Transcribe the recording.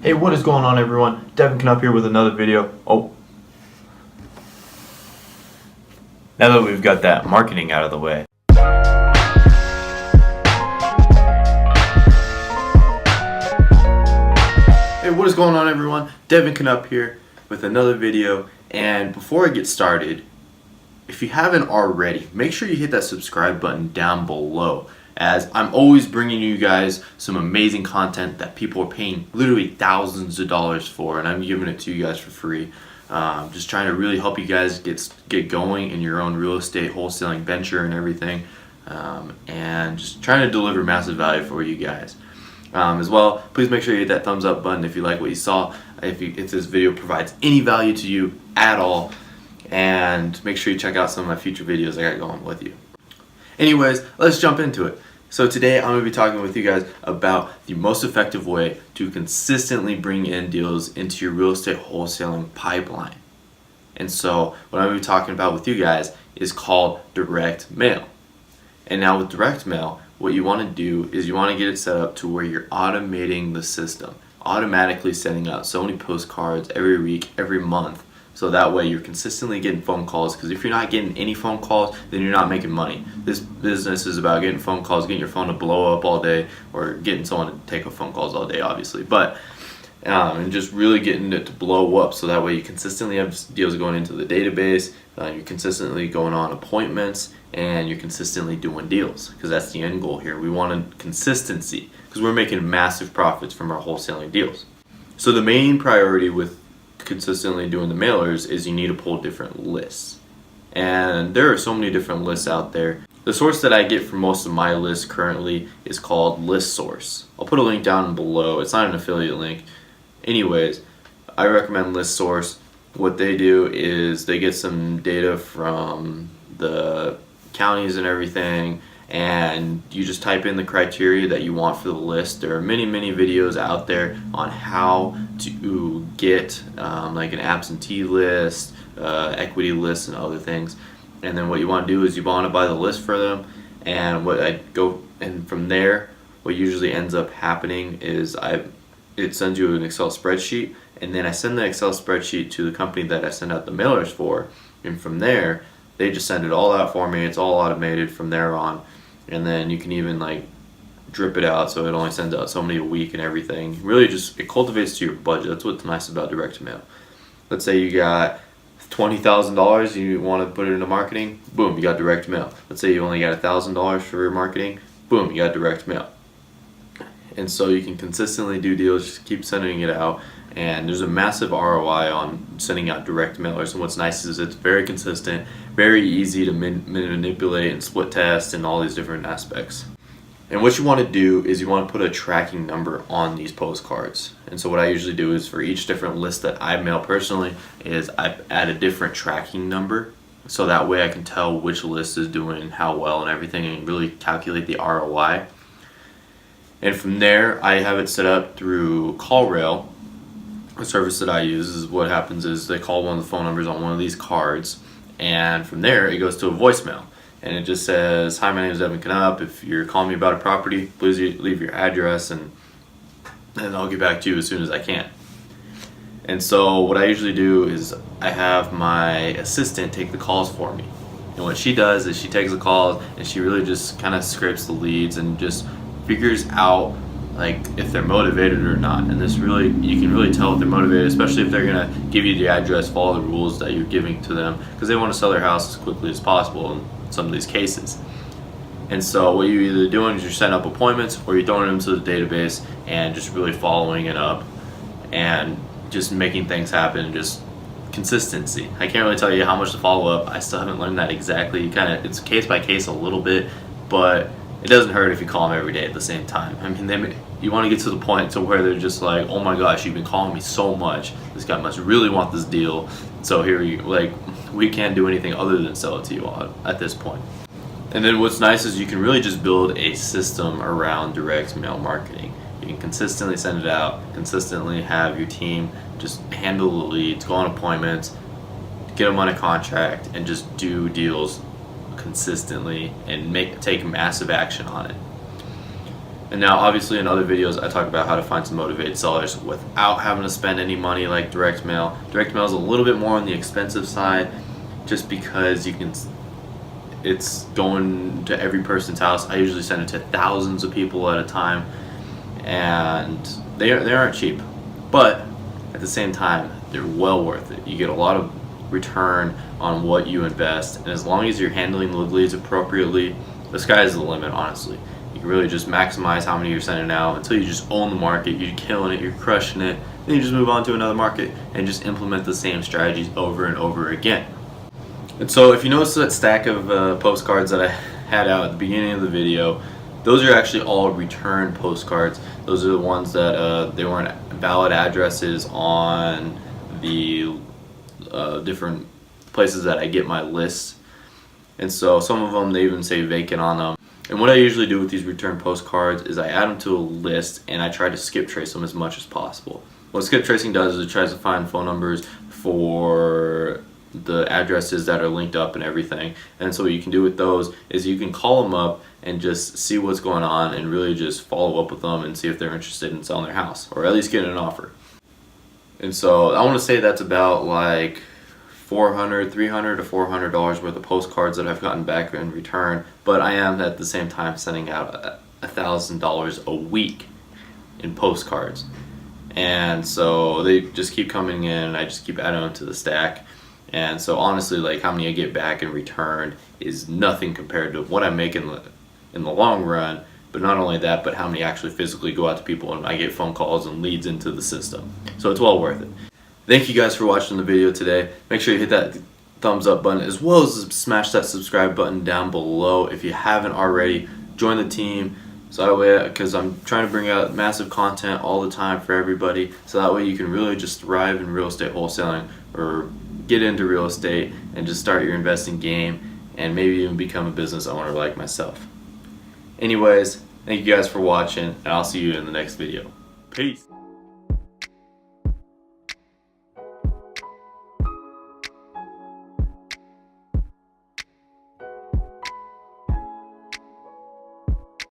Hey, what is going on, everyone? Devin Knupp here with another video. Now that we've got that marketing out of the way, hey, what is going on, everyone? Devin Knupp here with another video. And before I get started, if you haven't already, make sure you hit that subscribe button down below, as I'm always bringing you guys some amazing content that people are paying literally thousands of dollars for, and I'm giving it to you guys for free. Just trying to really help you guys get going in your own real estate wholesaling venture and everything, and just trying to deliver massive value for you guys. As well, please make sure you hit that thumbs up button if you like what you saw, if this video provides any value to you at all, and make sure you check out some of my future videos I got going with you. Anyways, let's jump into it. So today I'm going to be talking with you guys about the most effective way to consistently bring in deals into your real estate wholesaling pipeline. And so what I'm going to be talking about with you guys is called direct mail. And now with direct mail, what you want to do is you want to get it set up to where you're automating the system, automatically sending out so many postcards every week, every month. So that way you're consistently getting phone calls, because if you're not getting any phone calls, then you're not making money. This business is about getting phone calls, getting your phone to blow up all day, or getting someone to take phone calls all day, obviously. But and just really getting it to blow up, so that way you consistently have deals going into the database, you're consistently going on appointments, and you're consistently doing deals, because that's the end goal here. We want consistency, because we're making massive profits from our wholesaling deals. So the main priority with consistently doing the mailers is you need to pull different lists, and there are so many different lists out there. The source that I get for most of my lists currently is called ListSource. I'll put a link down below. It's not an affiliate link. Anyways, I recommend ListSource. What they do is they get some data from the counties and everything, and you just type in the criteria that you want for the list. There are many videos out there on how to get like an absentee list, equity list, and other things. And then what you want to do is you want to buy the list for them, and from there what usually ends up happening is it sends you an Excel spreadsheet, and then I send the Excel spreadsheet to the company that I send out the mailers for, and from there they just send it all out for me. It's all automated from there on. And then you can even like drip it out, so it only sends out so many a week and everything. Really just, it cultivates to your budget. That's what's nice about direct mail. Let's say you got $20,000, you want to put it into marketing, boom, you got direct mail. Let's say you only got $1,000 for your marketing, boom, you got direct mail. And so you can consistently do deals, just keep sending it out, and there's a massive ROI on sending out direct mailers. And what's nice is it's very consistent, very easy to manipulate and split test and all these different aspects. And what you want to do is you want to put a tracking number on these postcards. And so what I usually do is for each different list that I mail personally is I add a different tracking number, so that way I can tell which list is doing how well and everything, and really calculate the ROI. And from there I have it set up through CallRail. A service that I use is, what happens is they call one of the phone numbers on one of these cards, and from there it goes to a voicemail, and it just says, "Hi, my name is Devin Knupp. If you're calling me about a property, please leave your address, and I'll get back to you as soon as I can." And so what I usually do is I have my assistant take the calls for me, and what she does is she takes the calls and she really just kind of scrapes the leads and just figures out like if they're motivated or not. And this really, you can really tell if they're motivated, especially if they're gonna give you the address, follow the rules that you're giving to them, because they want to sell their house as quickly as possible in some of these cases. And so what you're either doing is you're setting up appointments, or you're throwing them to the database and just really following it up and just making things happen. Just consistency. I can't really tell you how much to follow up. I still haven't learned that exactly. It's case by case a little bit, but it doesn't hurt if you call them every day at the same time. I mean, you want to get to the point to where they're just like, "Oh my gosh, you've been calling me so much. This guy must really want this deal. So here we can't do anything other than sell it to you all at this point." And then what's nice is you can really just build a system around direct mail marketing. You can consistently send it out, consistently have your team just handle the leads, go on appointments, get them on a contract, and just do deals consistently and take massive action on it. And now obviously in other videos I talk about how to find some motivated sellers without having to spend any money, like direct mail. Direct mail is a little bit more on the expensive side just because it's going to every person's house. I usually send it to thousands of people at a time, and they aren't cheap, but at the same time they're well worth it. You get a lot of return on what you invest, and as long as you're handling the leads appropriately, the sky is the limit, honestly. You can really just maximize how many you're sending out until you just own the market, you're killing it, you're crushing it, then you just move on to another market and just implement the same strategies over and over again. And so if you notice that stack of postcards that I had out at the beginning of the video, those are actually all return postcards. Those are the ones that they weren't valid addresses on the different places that I get my lists. And so some of them, they even say vacant on them. And what I usually do with these return postcards is I add them to a list and I try to skip trace them as much as possible. What skip tracing does is it tries to find phone numbers for the addresses that are linked up and everything. And so what you can do with those is you can call them up and just see what's going on and really just follow up with them and see if they're interested in selling their house or at least getting an offer. And so I want to say that's about like $300 to $400 worth of postcards that I've gotten back in return, but I am at the same time sending out $1,000 a week in postcards. And so they just keep coming in, I just keep adding them to the stack. And so honestly, like how many I get back in return is nothing compared to what I make in the long run. But not only that, but how many actually physically go out to people and I get phone calls and leads into the system. So it's well worth it. Thank you guys for watching the video today. Make sure you hit that thumbs up button as well as smash that subscribe button down below if you haven't already. Join the team so that way, because I'm trying to bring out massive content all the time for everybody, so that way you can really just thrive in real estate wholesaling or get into real estate and just start your investing game and maybe even become a business owner like myself. Anyways, thank you guys for watching, and I'll see you in the next video. Peace.